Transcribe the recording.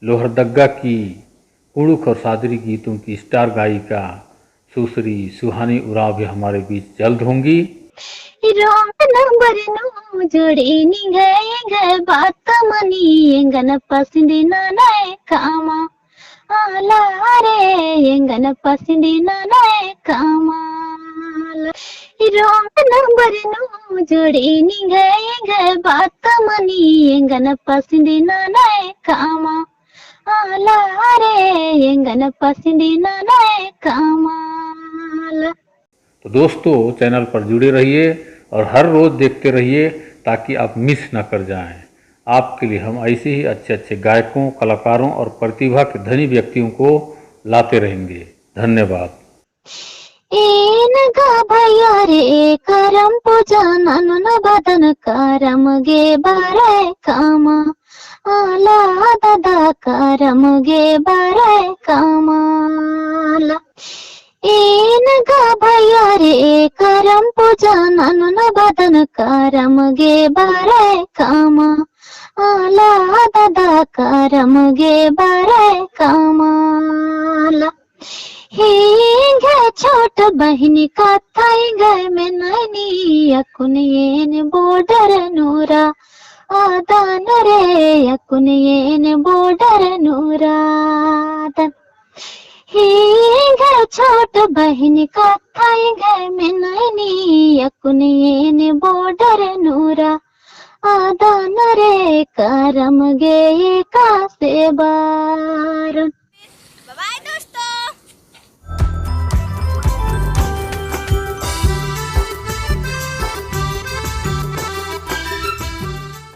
लोहरदग्गा की कुड़ुख और सादरी गीतों की स्टार गायिका सुश्री सुहानी उरांव भी हमारे बीच जल्द होंगी। रोड नंबर नो जोड़े गए बात मनी एंगन पसंदी नानाए कामा आला रे एंगन पसंदी नानाए कामा रोड नंबर नो जोड़े गए बात मनी एंगन पसंदी नानाए कामा आला रे एंगन पसंदी नानाए कामा। तो दोस्तों चैनल पर जुड़े रहिए और हर रोज़ देखते रहिए ताकि आप मिस ना कर जाएं। आपके लिए हम ऐसे ही अच्छे अच्छे गायकों, कलाकारों और प्रतिभा के धनी व्यक्तियों को लाते रहेंगे। धन्यवाद। ಏನಗ ಭಯ್ಯಾರೆ ಕರಂ ಪೂಜಾ ನನ್ನ ಬದನ ಕರಮಗೆ ಬಾರೆ ಕಾಮ ಆಲ ದದ ಕರಮಗೆ ಬಾರೆ ಕಾಮಾಲ ಏನಗ ಭಯ್ಯಾರೆ ಕರಂ ಪೂಜಾ ನನ್ನ ಬದನ ಕರಮಗೆ ಬಾರೆ ಕಾಮ ಆಲ ದದ ಕರಮಗೆ ಬಾರೆ ಕಾಮಾಲ ಹಿಂಗ छोट बहिनी कथाई गए में नैनी अकुन बॉर्डर नूरा आदान रे अकुन बॉर्डर नूरा ಹಿಂಗ छोट बहिनी कथाई गए में नैनी अकुन बॉर्डर नूरा आदान रे करम गे का से बार।